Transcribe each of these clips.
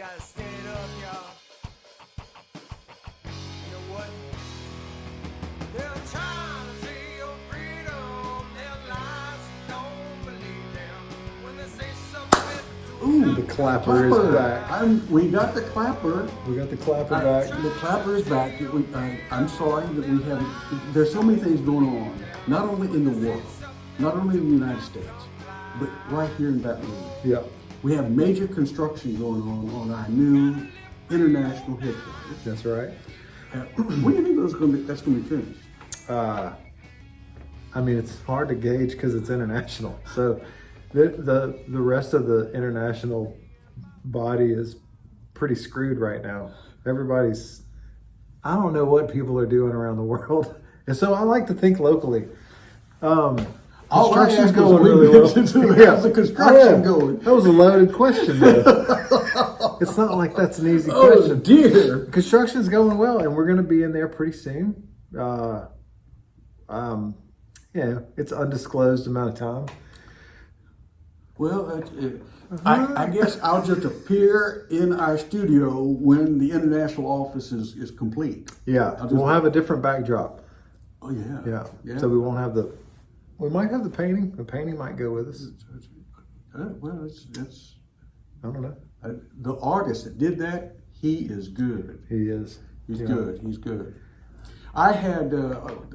gotta stand up, y'all. You know what? They're trying to take your freedom. Their lies don't believe them. When they say something to Ooh, The clapper is back. We got the clapper. We got the clapper back. The clapper is back. I'm sorry that we haven't. There's so many things going on, not only in the world, not only in the United States, but right here in Baton Rouge. Yeah, We have major construction going on our new international headquarters. that's right. When do you think that's going to be finished? I mean, it's hard to gauge because it's international. So the rest of the international body is pretty screwed right now. Everybody's, I don't know what people are doing around the world. And so I like to think locally. Construction's going really well. How's the construction going? That was a loaded question, though. It's not like that's an easy Oh question. dear. Construction's going well, and we're going to be in there pretty soon. It's undisclosed amount of time. Well, I guess I'll just appear in our studio when the international office is complete. Yeah, I'll just- we'll have a different backdrop. Oh yeah. Yeah. So we won't have we might have the painting. The painting might go with us. Well, it's I don't know. the artist that did that. He is good. He is. He's Yeah. good. He's good. I had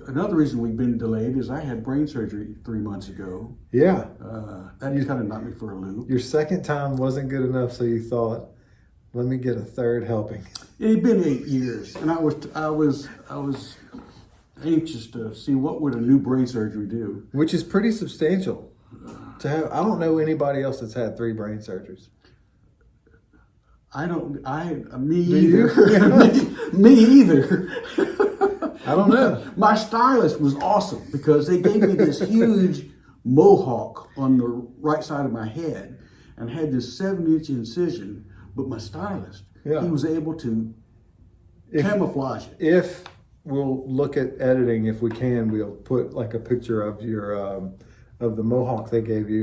another reason we've been delayed is I had brain surgery 3 months ago. Yeah. That kind of knocked me for a loop. Your second time wasn't good enough, so you thought, let me get a third helping. It had been 8 years, and I was anxious to see what would a new brain surgery do. Which is pretty substantial to have. I don't know anybody else that's had 3 brain surgeries. Me Do you? either. me either. I don't know. My stylist was awesome because they gave me this huge mohawk on the right side of my head and had this 7-inch incision. But my stylist, Yeah. he was able to camouflage it. If we'll look at editing, if we can, we'll put like a picture of your of the mohawk they gave you.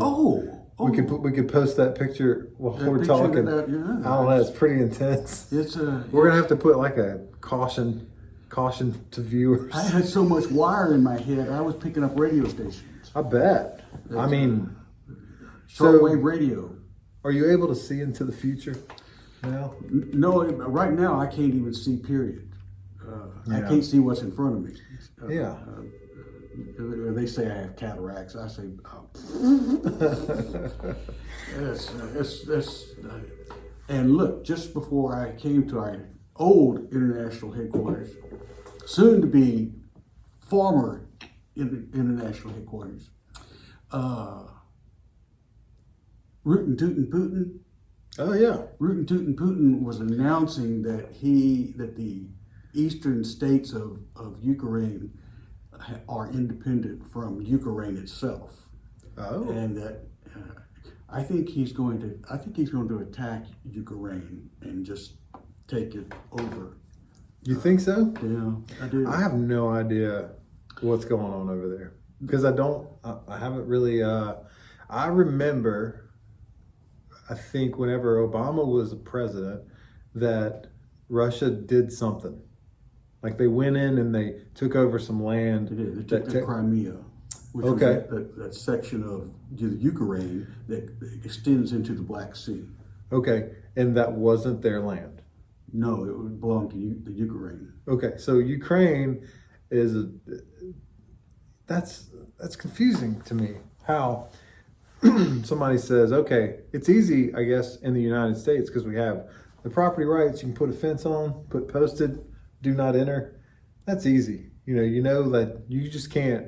We could post that picture while That we're picture of talking. that, yeah. I don't know. It's pretty intense. We're gonna have to put like a caution to viewers. I had so much wire in my head, I was picking up radio stations. I bet. I mean, Shortwave radio. Are you able to see into the future now? No, right now I can't even see, period. I Yeah. can't see what's in front of me. Yeah. They say I have cataracts. I say, and look, just before I came to our old international headquarters, soon to be former international headquarters, Rootin' Tootin' Putin. Oh yeah. Rootin' Tootin' Putin was announcing that the eastern states of Ukraine are independent from Ukraine itself, Oh. and that I think he's going to attack Ukraine and just take it over. You think so? Yeah, I do. I have no idea what's going on over there because I haven't really. I remember. I think whenever Obama was the president, that Russia did something. Like they went in and they took over some land. They did. They took the Crimea, which Okay. was that section of the Ukraine that extends into the Black Sea. Okay, and that wasn't their land. No, it belonged to the Ukraine. Okay, so Ukraine is that's confusing to me. How somebody says, okay, it's easy, I guess, in the United States because we have the property rights. You can put a fence on, put posted, do not enter. That's easy. You know that you just can't.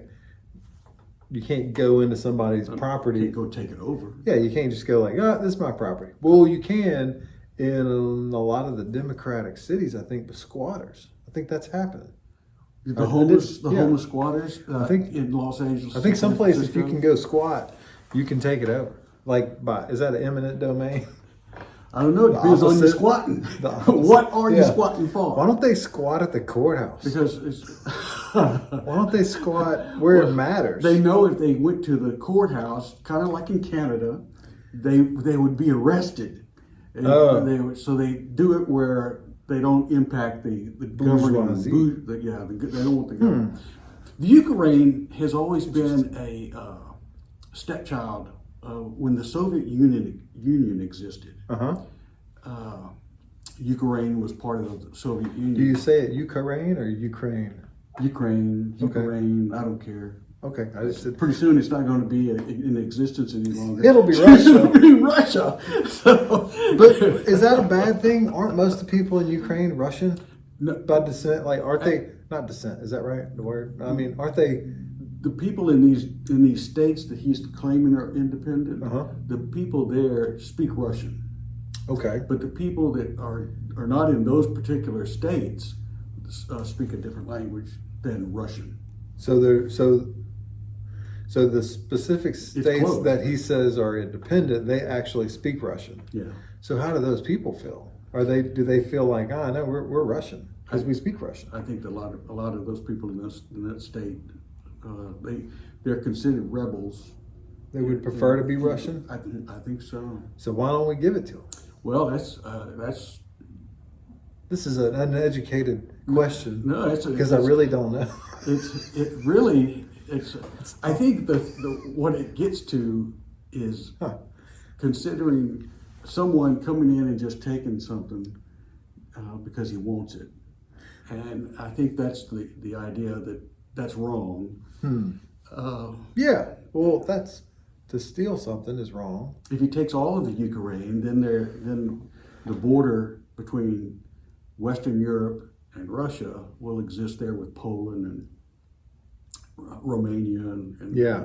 You can't go into somebody's property. Can't go take it over. Yeah, you can't just go like, this is my property. Well, you can in a lot of the democratic cities, I think, with squatters. I think that's happening. The homeless yeah. squatters. I think in Los Angeles. I think some San places Francisco. you can go squat, you can take it over. Like, is that an eminent domain? I don't know. It depends on your opposite- squatting. the opposite. What are you Yeah. squatting for? Why don't they squat at the courthouse? Because it's, Why don't they squat where it matters? they know if they went to the courthouse, kind of like in Canada, they would be arrested. And Oh. so they do it where they don't impact the governing. Bourgeoisie. They don't want the government. The Ukraine has always been a stepchild when the Soviet Union existed. Uh-huh. Ukraine was part of the Soviet Union. Do you say it Ukraine or Ukraine? Ukraine, Okay. I don't care. Okay, I just said Pretty soon it's not going to be in existence any longer. it'll be Russia. It'll be Russia. So, But is that a bad thing? Aren't most of the people in Ukraine Russian no, by descent? Like, aren't they not descent? Is that right? The word? I mean, aren't they? the people in these states that he's claiming are independent, Uh-huh. the people there speak Russian. Okay. But the people that are not in those particular states speak a different language than Russian. So so the specific states close. that he says are independent, they actually speak Russian. Yeah. So how do those people feel? Do they feel like, no, we're Russian because we speak Russian? I think a lot of those people in that state, they're considered rebels. They would prefer to be Russian. I think so. So why don't we give it to them? Well, that's This is an uneducated question no, it's because I really don't know. it's. I think what it gets to is Huh. considering someone coming in and just taking something because he wants it, and I think that's the idea that's wrong. Yeah. Well, that's to steal something is wrong. If he takes all of the Ukraine, then the border between Western Europe and Russia will exist there with Poland and Romania and Yeah.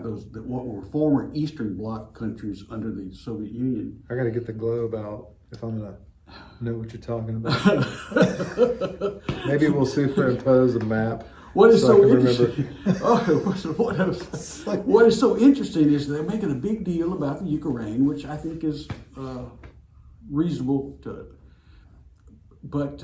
what were former Eastern Bloc countries under the Soviet Union. I got to get the globe out if I'm gonna know what you're talking about. Maybe we'll superimpose a map. What is so I so can interesting? What is so interesting is they're making a big deal about the Ukraine, which I think is reasonable to. But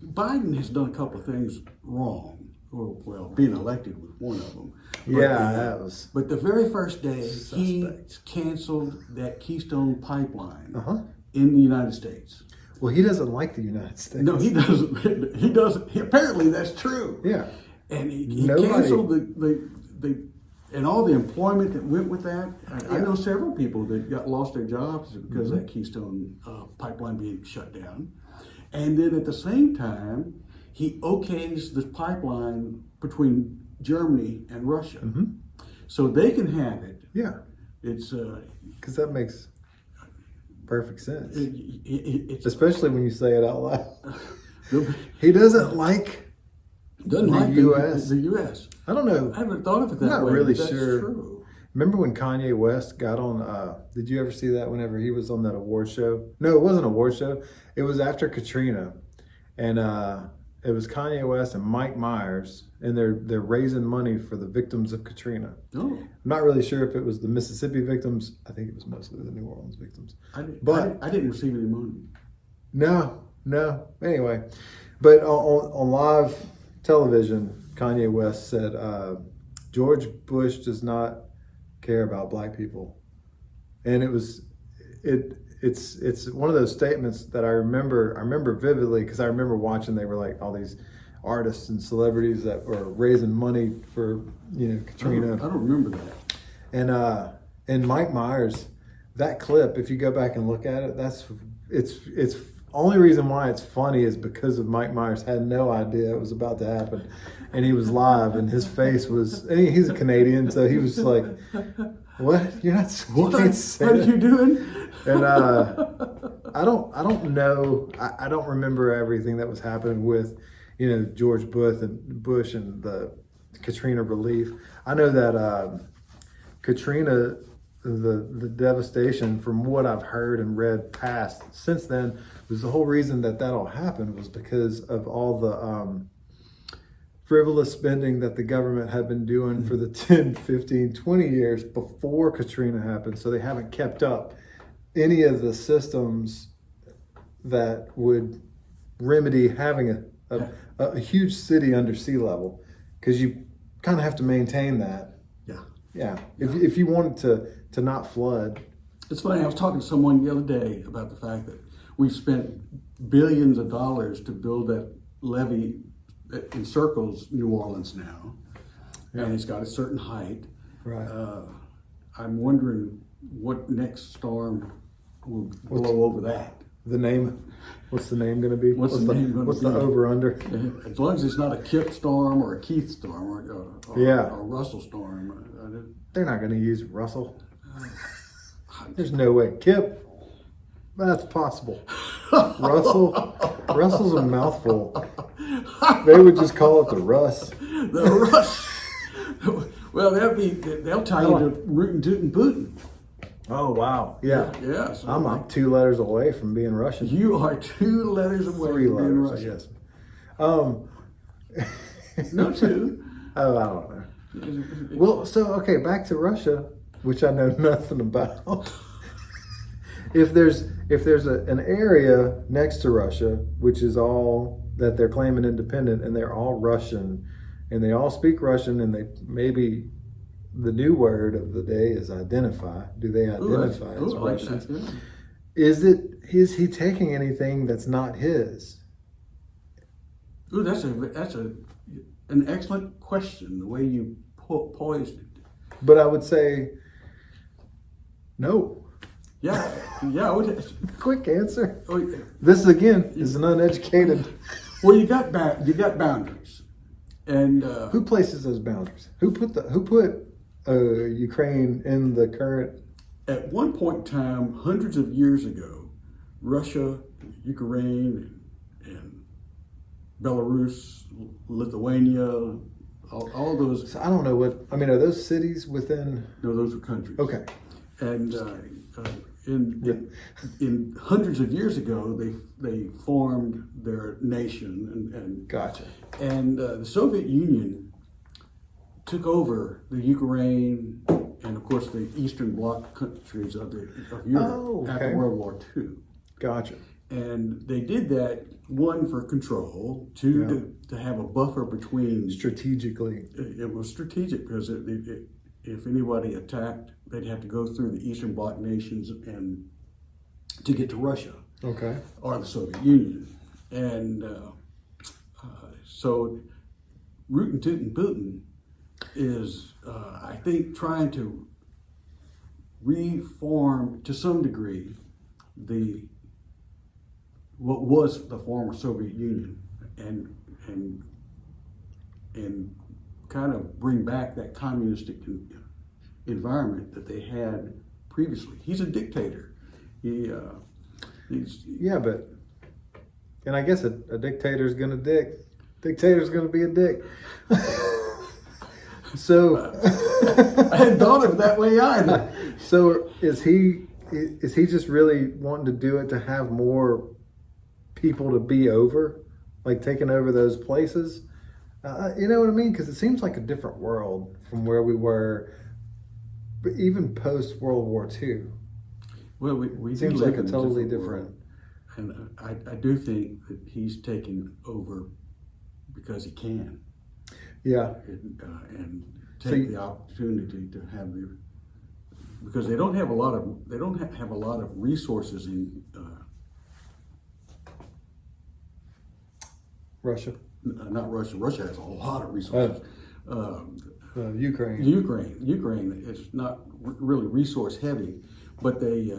Biden has done a couple of things wrong. Well, being elected was one of them. But, Yeah, that was. But the very first day, he Suspect. canceled that Keystone pipeline Uh-huh. in the United States. Well, he doesn't like the United States. No, he doesn't. He doesn't. Apparently, that's true. Yeah. And he Nobody- canceled the and all the employment that went with that. I know several people that lost their jobs because of that Keystone pipeline being shut down. And then at the same time, he okays this pipeline between Germany and Russia, so they can have it. Yeah. It's Because that makes perfect sense. it's Especially when you say it out loud. doesn't He doesn't like. like US. the U.S. I don't know. I haven't thought of it that Not way. really but that's sure. True. Remember when Kanye West got on? Did you ever see that? Whenever he was on that award show? No, it wasn't an award show. It was after Katrina, and it was Kanye West and Mike Myers, and they're raising money for the victims of Katrina. Oh, I'm not really sure if it was the Mississippi victims. I think it was mostly the New Orleans victims. I didn't. But- I didn't receive any money. No. Anyway, but on live television, Kanye West said George Bush does not care about black people, and it's one of those statements that I remember vividly because I remember watching. They were like all these artists and celebrities that were raising money for Katrina. I don't remember that. And Mike Myers, that clip, if you go back and look at it, it's only reason why it's funny is because of Mike Myers had no idea it was about to happen, and he was live, and his face was. And he's a Canadian, so he was like, "What? You're not? You can't say What are that." you doing? And I don't know. I don't remember everything that was happening with, George Bush and the Katrina relief. I know that Katrina, the devastation from what I've heard and read past since then was the whole reason that all happened was because of all the frivolous spending that the government had been doing for the 10, 15, 20 years before Katrina happened. So they haven't kept up any of the systems that would remedy having a huge city under sea level, because you kind of have to maintain that. Yeah. Yeah. If you want it to not flood, It's funny, I was talking to someone the other day about the fact that we've spent billions of dollars to build that levee that encircles New Orleans now, and it's got a certain height. Right. I'm wondering what next storm will blow over that. The name. What's the name going to be? What's the name gonna What's be? the over under? As long as it's not a Kip storm or a Keith storm or Yeah. or a Russell storm. They're not going to use Russell. There's no way. Kip. That's possible. Russell's a mouthful. They would just call it the Russ. The Russ. Well, they'll tie you to rootin' tootin' bootin'. Oh wow. Yeah. Yeah. So I'm like 2 letters away from being Russian. You are 2 letters away 3 from being letters, Russian. I guess. No 2. Oh, I don't know. Well, so okay, back to Russia, which I know nothing about. If there's an area next to Russia, which is all that they're claiming independent, and they're all Russian, and they all speak Russian, and they maybe the new word of the day is identify. Do they identify as Russians? Is he taking anything that's not his? Ooh, that's an excellent question. The way you poised it. But I would say no. Yeah, I would. Quick answer. Oh, yeah. This again is an uneducated. Well, you got boundaries, and Who places those boundaries? Who put Ukraine in the current? at one point in time, hundreds of years ago, Russia, Ukraine, and Belarus, Lithuania, all those. So I don't know what. I mean, are those cities within? No, those were countries. Okay. And in hundreds of years ago, they formed their nation, and Gotcha. And the Soviet Union took over the Ukraine and, of course, the Eastern Bloc countries of Europe Oh, okay. after World War II. Gotcha. And they did that, one, for control, two, to have a buffer between. Strategically. It was strategic because if anybody attacked, they'd have to go through the Eastern Bloc nations and to get to Russia Okay. or the Soviet Union. And so rootin' tootin' Putin is, I think, trying to reform to some degree what was the former Soviet Union and kind of bring back that communistic environment that they had previously. He's a dictator. He's Yeah, but and I guess a dictator's gonna dick. Dictator's gonna be a dick. So I hadn't thought of it that way either. So is he just really wanting to do it to have more people to be over, like taking over those places? You know what I mean? Because it seems like a different world from where we were, but even post World War II. Well, we do Seems live like a in totally world. And I do think that he's taking over because he can. Yeah. And So take you- the opportunity to have because they don't have a lot of resources in Russia. not Russia. Russia has a lot of resources. Ukraine. Ukraine is not really resource heavy, but they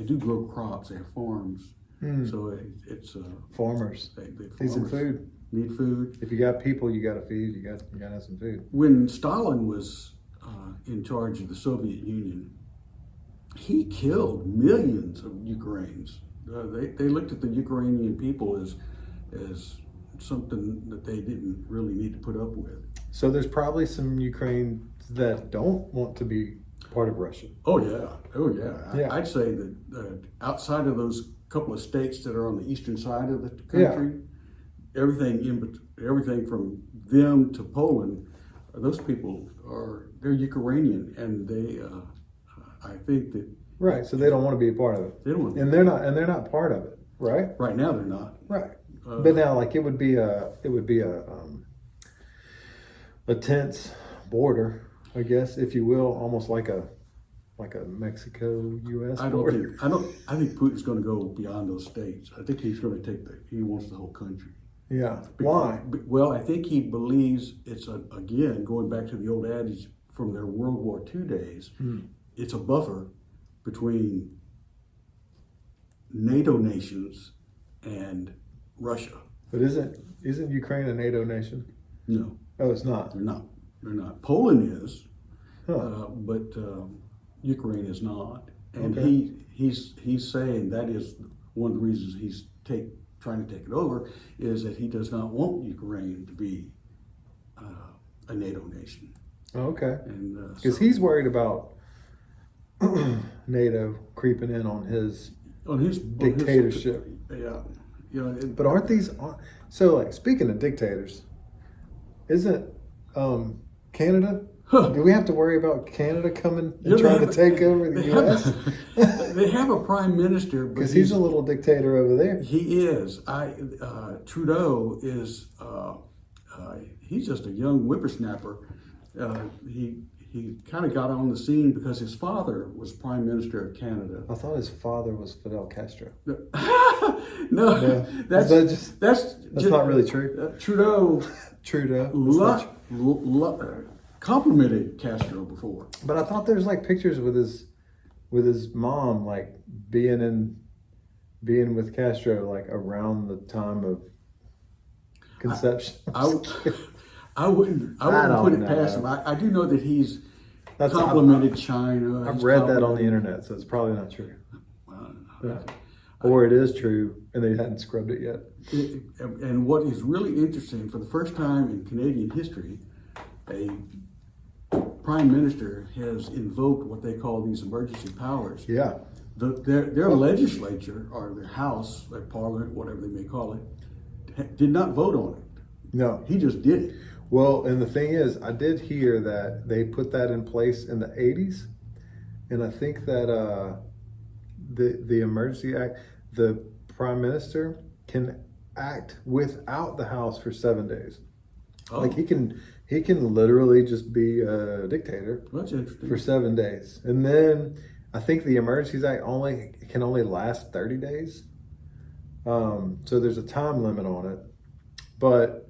do grow crops. They have farms, so it's Farmers. they Need some food. need food. If you got people, you got to feed. You got to have some food. When Stalin was in charge of the Soviet Union, he killed millions of Ukrainians. They looked at the Ukrainian people as something that they didn't really need to put up with. So there's probably some Ukraine that don't want to be part of Russia. Oh yeah. Yeah. I'd say that outside of those couple of states that are on the eastern side of the country, everything from them to Poland, those people they're Ukrainian, and they I think that Right. So they don't want to be a part of it. they don't want And they're not part of it, right? right now they're not. Right. But now, like it would be a tense border, I guess, if you will, almost like a like a Mexico-U.S. I border. I think Putin's going to go beyond those states. I think he's going to he wants the whole country. Yeah. Why? Well, I think he believes it's again, going back to the old adage from their World War II days, it's a buffer between NATO nations and Russia. But isn't Ukraine a NATO nation? No, Oh, it's not. they're not. They're not. Poland is, Huh. but Ukraine is not. And Okay. he's saying that is one of the reasons he's trying to take it over, is that he does not want Ukraine to be a NATO nation. Oh, okay. And Because he's worried about NATO creeping in on his on his dictatorship. Yeah, you know. But aren't these so? Like, speaking of dictators, isn't Canada? Huh. Do we have to worry about Canada coming You know, and trying they to take over the they U.S.? they have a prime minister, but Because he's a little dictator over there. he is. Trudeau is. He's just a young whippersnapper. He kind of got on the scene because his father was prime minister of Canada. I thought his father was Fidel Castro. No, Yeah. that's Is that just- that's not really true. Trudeau Trudeau. That's not lo- complimented Castro before. But I thought there's like pictures with his mom, like being with Castro, like around the time of conception. I wouldn't don't put it know. past him. I do know that he's That's- complimented China. I've He's read that on the complimented- internet, so it's probably not true. Well, Yeah. Or it is true, and they hadn't scrubbed it yet. And what is really interesting, for the first time in Canadian history, a prime minister has invoked what they call these emergency powers. Yeah. Their legislature, or their house, their parliament, whatever they may call it, did not vote on it. No. He just did it. Well, and the thing is, I did hear that they put that in place in the 80s, and I think that the Emergency Act, the Prime Minister can act without the House for 7 days. Oh, Like he can literally just be a dictator that's interesting. for 7 days, and then I think the Emergencies Act can only last 30 days. So there's a time limit on it, but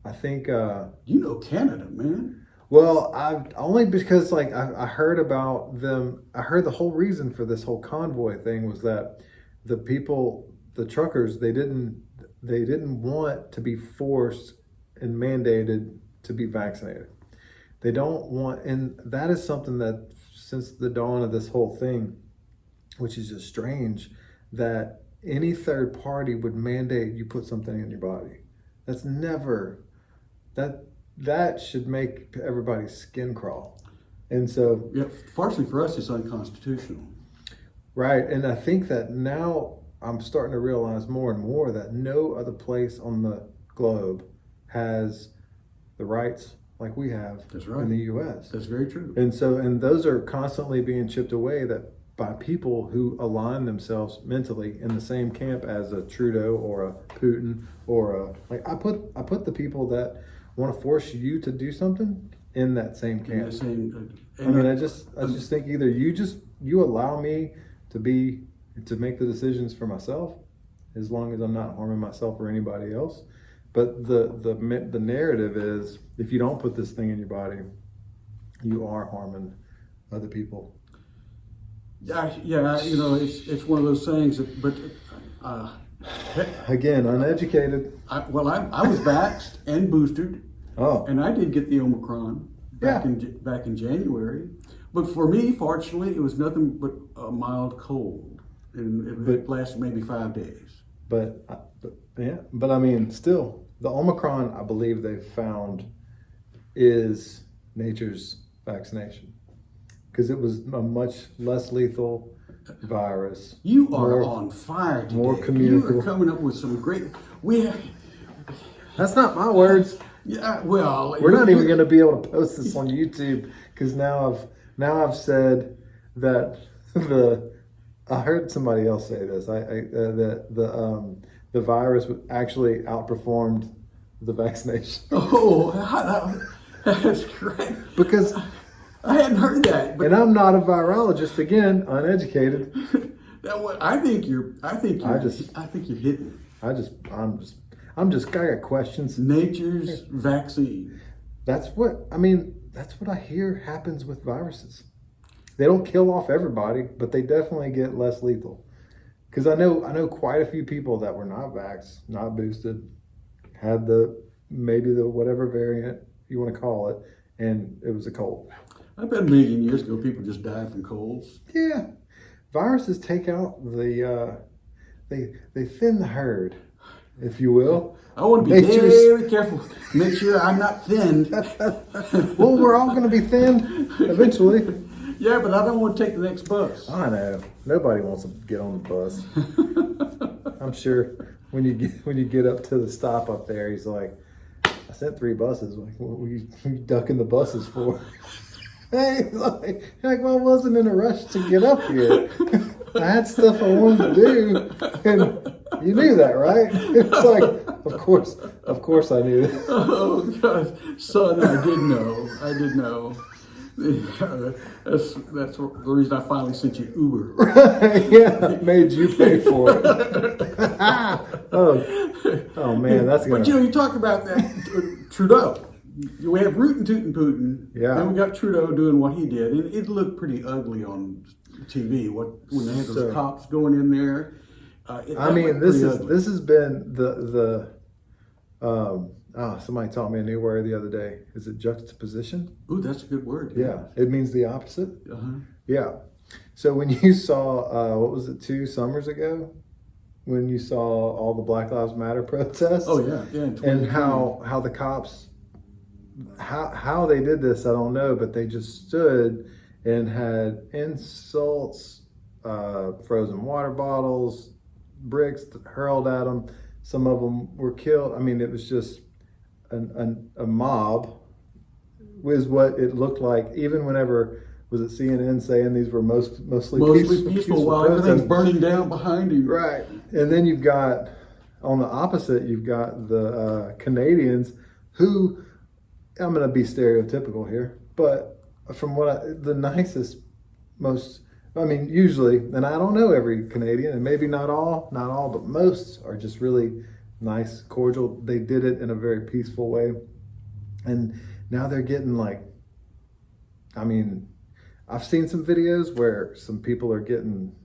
I think You know Canada, man. well, I've only because like I heard about them. I heard the whole reason for this whole convoy thing was that the people, the truckers, they didn't want to be forced and mandated to be vaccinated. They don't want, and that is something that since the dawn of this whole thing, which is just strange, that any third party would mandate you put something in your body. That's never that should make everybody's skin crawl. And so, Yeah, fortunately for us, it's unconstitutional. right, and I think that now I'm starting to realize more and more that no other place on the globe has the rights like we have That's right. in the U.S. That's very true. And so, and those are constantly being chipped away that by people who align themselves mentally in the same camp as a Trudeau or a Putin or a, like I put the people that want to force you to do something in that same And camp. the same, I mean, I just think either you allow me to make the decisions for myself, as long as I'm not harming myself or anybody else. But the narrative is, if you don't put this thing in your body, you are harming other people. yeah, you know, it's one of those things that, but Again, uneducated. I was vaxxed and boosted, Oh, and I did get the Omicron back Yeah. back in January. But for me, fortunately, it was nothing but a mild cold, and it lasted maybe 5 days. but I mean, still, the Omicron, I believe they've found is nature's vaccination because it was a much less lethal virus. You are More- on fire today. more You communicable. are coming up with some great. That's not my words. Yeah, well, We're not even going to be able to post this on YouTube because now I've said that I heard somebody else say this. That the virus actually outperformed the vaccination Oh, that's great. because I hadn't heard that, but And I'm not a virologist, again, uneducated. that one, I think you're hitting I got questions. nature's vaccine. That's what I hear happens with viruses. They don't kill off everybody, but they definitely get less lethal. Because I know quite a few people that were not vaxxed, not boosted, had maybe the whatever variant you want to call it, and it was a cold. I bet a million years ago people just died from colds. Yeah, viruses take out they thin the herd, if you will. I want to be Nature's- very careful. Make sure I'm not thinned. Well, we're all going to be thinned eventually. Yeah, but I don't want to take the next bus. I know. Nobody wants to get on the bus. I'm sure when you get up to the stop up there, he's like, I sent 3 buses. Like, what were you ducking the buses for? Hey, like, well, I wasn't in a rush to get up here. I had stuff I wanted to do, and you knew that, right? It's like, of course I knew that. Oh God, son, I did know. That's the reason I finally sent you Uber. Yeah, it made you pay for it. oh man, that's gonna. But you talk about that Trudeau. We have Rootin' Tootin' Putin. Yeah. Then we got Trudeau doing what he did, and it looked pretty ugly on TV. When they had those cops going in there. This has been the somebody taught me a new word the other day. Is it juxtaposition? Ooh, that's a good word. Yeah, it means the opposite. Uh-huh. Yeah. So when you saw, what was it, 2 summers ago, when you saw all the Black Lives Matter protests? Oh yeah. In And how the cops, how they did this, I don't know, but they just stood and had insults, frozen water bottles, bricks hurled at them. Some of them were killed. I mean, it was just a mob was what it looked like. Even whenever, was it CNN saying these were mostly peaceful while everything's burning down behind you. Right. And then you've got, on the opposite, you've got the Canadians who, I'm going to be stereotypical here, but from the nicest, usually, and I don't know every Canadian, and maybe not all, but most are just really nice, cordial. They did it in a very peaceful way. And now they're getting I've seen some videos where some people are getting,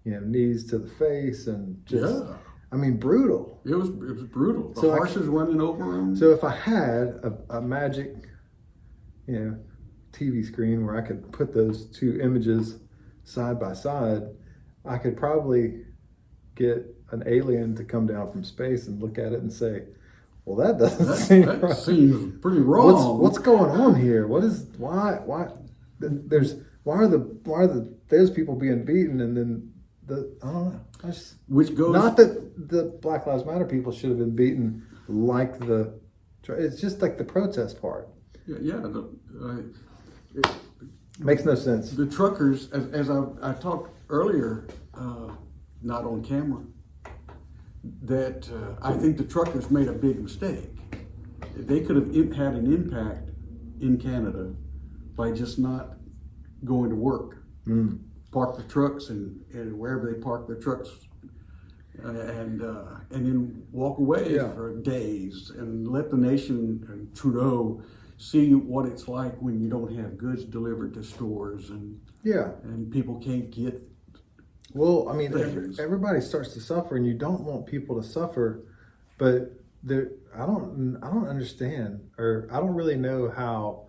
knees to the face and just, brutal. It was brutal. The So horses running over them. So if I had a magic, TV screen where I could put those 2 images side by side, I could probably get an alien to come down from space and look at it and say, well, that doesn't seem that right. seems pretty wrong. What's going on here? Why are those people being beaten, and then I don't know. Which goes Not that the Black Lives Matter people should have been beaten like it's just like the protest part. Makes no sense. The truckers, as I talked earlier, not on camera, that I think the truckers made a big mistake. They could have had an impact in Canada by just not going to work. Park the trucks and wherever they park their trucks, and then walk away for days and let the nation and Trudeau see what it's like when you don't have goods delivered to stores and people can't get. Well, things. everybody starts to suffer, and you don't want people to suffer, but I don't understand, or I don't really know how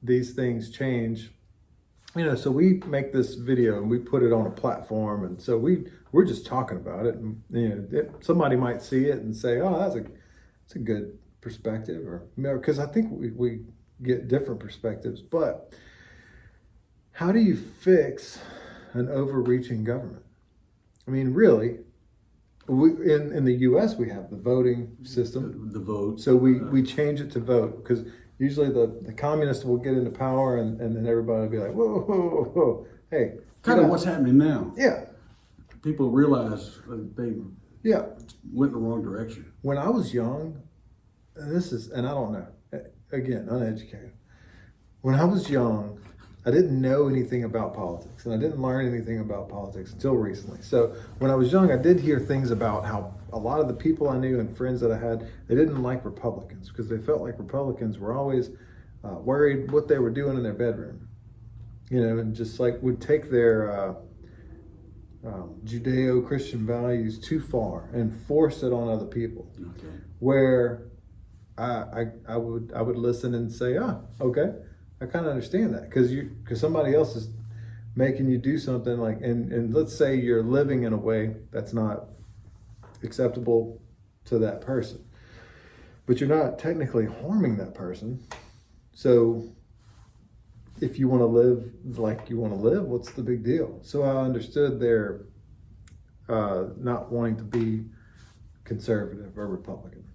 these things change. So we make this video and we put it on a platform, and so we're just talking about it, and somebody might see it and say, "Oh, that's a good perspective," or because I think we get different perspectives. But how do you fix an overreaching government? Really, in the U.S. we have the voting system, The vote. so we change it to vote, because usually the communists will get into power, and then everybody will be like, whoa, whoa, whoa, whoa. Hey. Kind of what's happening now. Yeah. People realize that they went in the wrong direction. When I was young, and I don't know, again, uneducated, when I was young, I didn't know anything about politics, and I didn't learn anything about politics until recently. So when I was young, I did hear things about how a lot of the people I knew and friends that I had, they didn't like Republicans because they felt like Republicans were always worried what they were doing in their bedroom, and just like would take their Judeo-Christian values too far and force it on other people. Okay. Where I would listen and say, okay, I kind of understand that because somebody else is making you do something like, and let's say you're living in a way that's not acceptable to that person, but you're not technically harming that person. So if you want to live like you want to live, what's the big deal? So I understood their not wanting to be conservative or Republican.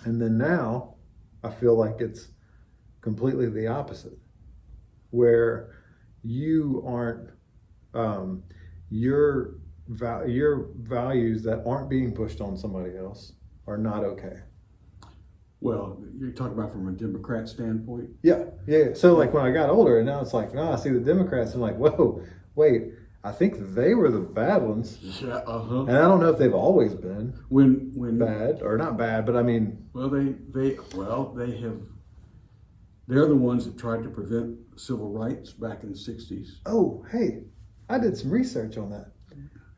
And then now I feel like it's completely the opposite, where you aren't, your values that aren't being pushed on somebody else are not okay. Well, you're talking about from a Democrat standpoint? Yeah. So like when I got older, and now it's like, I see the Democrats, I'm like, whoa, wait, I think they were the bad ones. Yeah, And I don't know if they've always been When bad or not bad, but I mean, well, they're the ones that tried to prevent civil rights back in the 60s. oh, hey, I did some research on that.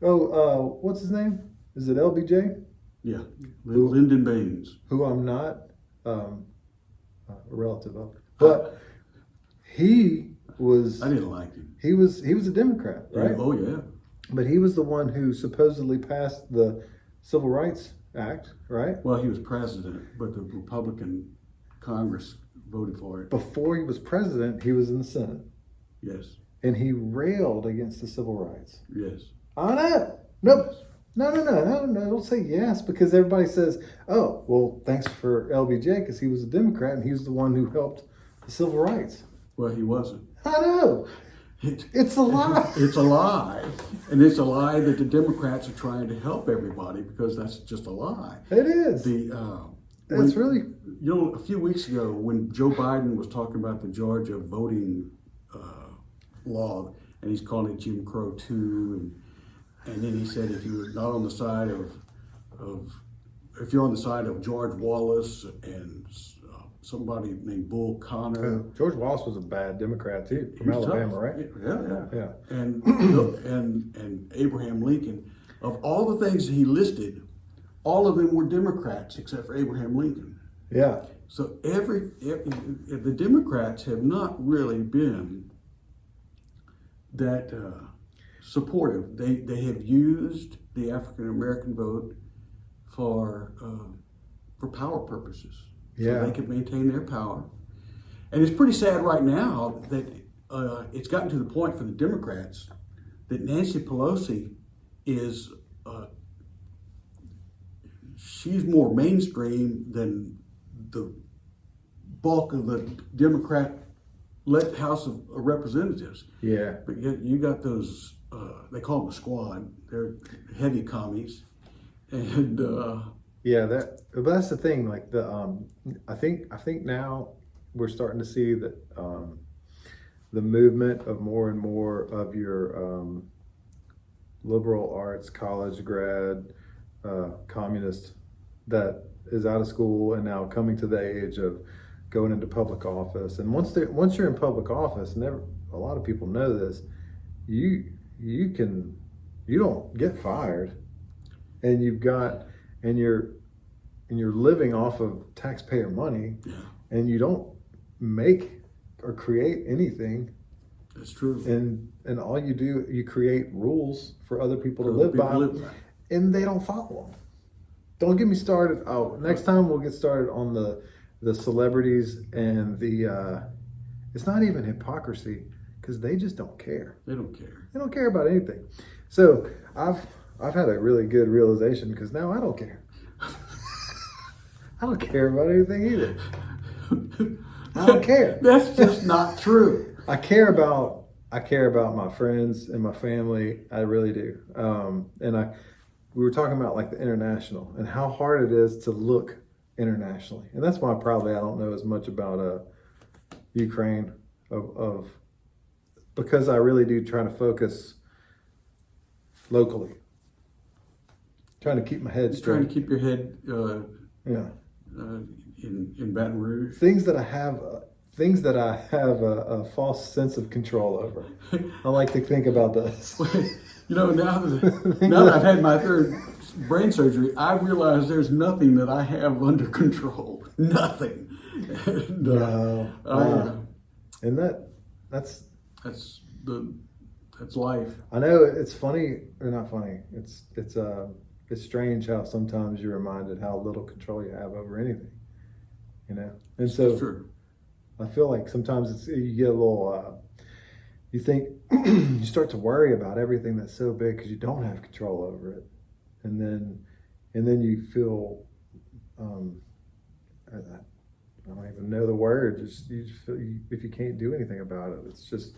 Oh, what's his name? Is it LBJ? Yeah, Lyndon Baines. Who I'm not a relative of, but he was. I didn't like him. He was a Democrat, right? Oh yeah. But he was the one who supposedly passed the Civil Rights Act, right? Well, he was president, but the Republican Congress voted for it. Before he was president, he was in the Senate, Yes, and he railed against the civil rights. yes. I know. Nope. No. Don't say yes because everybody says, "Oh, well, thanks for LBJ because he was a Democrat and he was the one who helped the civil rights." Well, he wasn't. I know. It's a lie. It's a lie, and it's a lie that the Democrats are trying to help everybody because that's just a lie. It is. It's really. A few weeks ago when Joe Biden was talking about the Georgia voting law, and he's calling it Jim Crow 2, and then he said if you're not on the side if you're on the side of George Wallace and somebody named Bull Connor. George Wallace was a bad Democrat too, from He was Alabama, tough. right? Yeah. Yeah. And Abraham Lincoln, of all the things he listed, all of them were Democrats except for Abraham Lincoln. Yeah. So the Democrats have not really been that supportive. They have used the African American vote for power purposes, Yeah. so they can maintain their power. And it's pretty sad right now that it's gotten to the point for the Democrats that Nancy Pelosi is she's more mainstream than the bulk of the Democrat-led House of Representatives. Yeah. But yet you got those, they call them a squad. They're heavy commies. And Yeah, but that's the thing. Like I think now we're starting to see that the movement of more and more of your liberal arts college grad communist that is out of school and now coming to the age of going into public office. And once you're in public office, and a lot of people know this, you don't get fired, and you're living off of taxpayer money, yeah, and you don't make or create anything, that's true. and all you do, you create rules for other people to For live people by, to live by. and they don't follow them. Don't get me started. Oh, next time we'll get started on the celebrities and the it's not even hypocrisy because they just don't care. They don't care. They don't care about anything. So I've had a really good realization because now I don't care. I don't care about anything either. I don't care. That's just not true. I care about my friends and my family. I really do. And we were talking about like the international and how hard it is to look internationally. And that's why probably I don't know as much about Ukraine of because I really do try to focus locally, trying to keep my head Just trying to straight. keep your head Yeah, in Baton Rouge. things that I have a false sense of control over. I like to think about this. You know, now that I've had my third brain surgery, I realize there's nothing that I have under control. Nothing. And, No, I- and that's that's life. I know it's funny or not funny. It's strange how sometimes you're reminded how little control you have over anything. You know, and so True. I feel like sometimes you get a little. You think you start to worry about everything that's so big because you don't have control over it, and then you feel. I don't even know the word. You just feel if you can't do anything about it, it's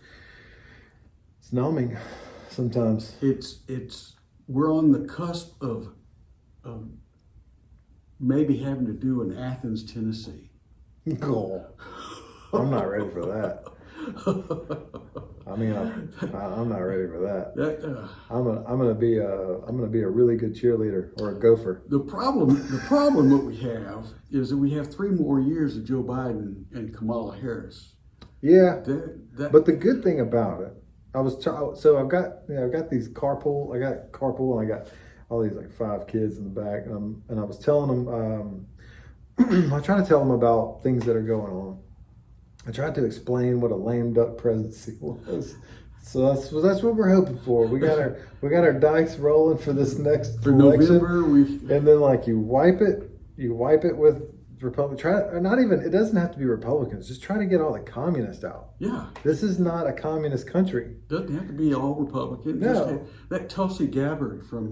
numbing sometimes. It's we're on the cusp of maybe having to do an Athens, Tennessee. Cool. I'm not ready for that. I mean, I'm not ready for that. That, I'm gonna be a really good cheerleader or a gopher. the problem that we have is that we have 3 more years of Joe Biden and Kamala Harris. Yeah, That but the good thing about it, so I've got these carpool. I got carpool, and I got all these like 5 kids in the back, and I was telling them. I try to tell them about things that are going on. I tried to explain what a lame duck presidency was. So that's what we're hoping for. We got our dice rolling for this next for election. November And then like you wipe it with Republican. It doesn't have to be Republicans. Just try to get all the communists out. yeah. This is not a communist country. Doesn't have to be all Republican. No. Just that Tulsi Gabbard from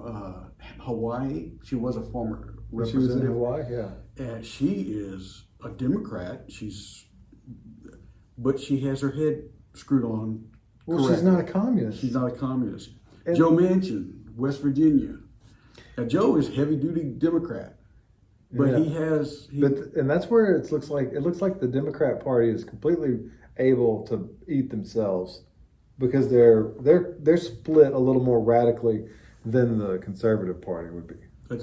Hawaii, she was a former She was in representative. Hawaii, yeah. And she is a Democrat. But she has her head screwed on. Well, she's correctly. not a communist. She's not a communist. And- Joe Manchin, West Virginia. Now Joe is heavy duty Democrat, but Yeah. And that's where it looks like the Democrat Party is completely able to eat themselves because they're split a little more radically than the Conservative Party would be.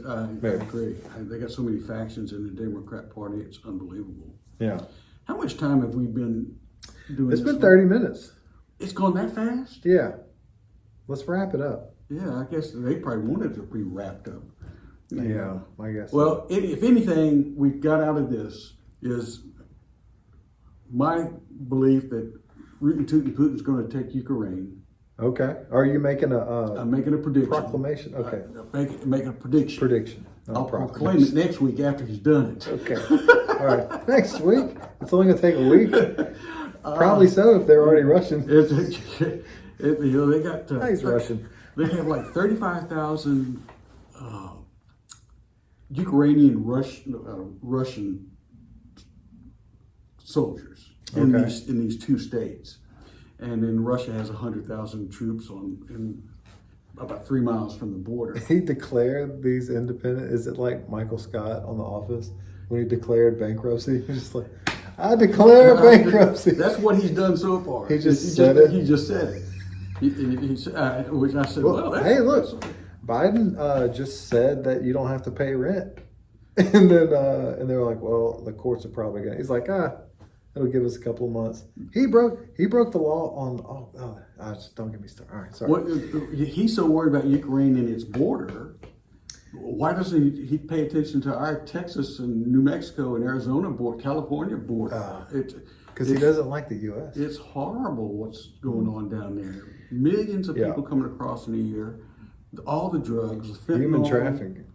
I Maybe. agree. They got so many factions in the Democrat Party; it's unbelievable. Yeah, How much time have we been doing? it's this been 30 minutes. It's gone that fast? Yeah, let's wrap it up. Yeah, I guess they probably wanted to be wrapped up. Yeah, I guess. Well, if anything we've got out of this is my belief that Rootin' Tootin' Putin's going to take Ukraine. okay. Are you making I'm making a prediction. proclamation? Okay, Making a prediction. prediction. Not a I'll claim proclamation. it next week after he's done it. Okay. All right. Next week. It's only gonna take a week. Probably so if they're already Russian. They got. He's Russian. They have like 35,000 Ukrainian Russian soldiers in Okay. these 2 states, and then Russia has 100,000 troops in about 3 miles from the border. He declared these independent. Is it like Michael Scott on The Office when he declared bankruptcy? He's just like, I declare bankruptcy. That's what he's done so far. He just said it? He just said it. Which I said, well, that's, Hey, look, Biden just said that you don't have to pay rent, and then and they were like, well, the courts are probably gonna. He's like, it'll give us a couple of months. He broke the law on. Just don't get me started. All right, sorry. What, he's so worried about Ukraine and its border. Why doesn't he pay attention to our Texas and New Mexico and Arizona border, California border? Because he doesn't like the U.S. It's horrible what's going on down there. Millions of Yeah. people coming across in a year. All the drugs, the fentanyl, Human trafficking.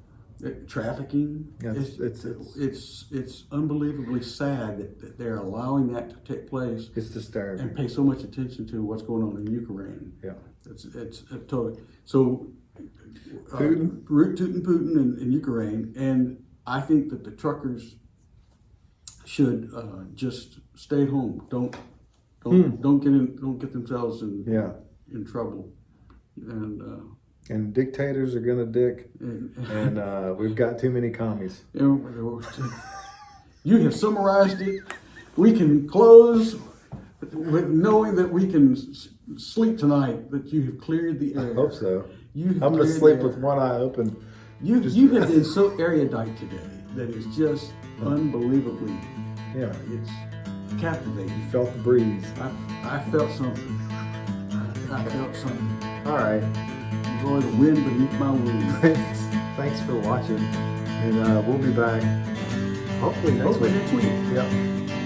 Trafficking. Yeah, It's unbelievably sad that they're allowing that to take place It's disturbing. and pay so much attention to what's going on in Ukraine. Yeah. It's totally so. Putin? Root Tootin' Putin in Ukraine, and I think that the truckers should just stay home. Don't get themselves in trouble. And dictators are gonna dick, and we've got too many commies. You have summarized it. We can close with knowing that we can sleep tonight, that you have cleared the air. I hope so. You have I'm gonna cleared sleep the with air. one eye open. You have been so erudite today that is just unbelievably. Yeah, It's captivating. you felt the breeze. I felt something. I felt something. All right. Enjoy the wind beneath my wings. Thanks for watching, and we'll be back hopefully next Hopefully week. next week. Yep.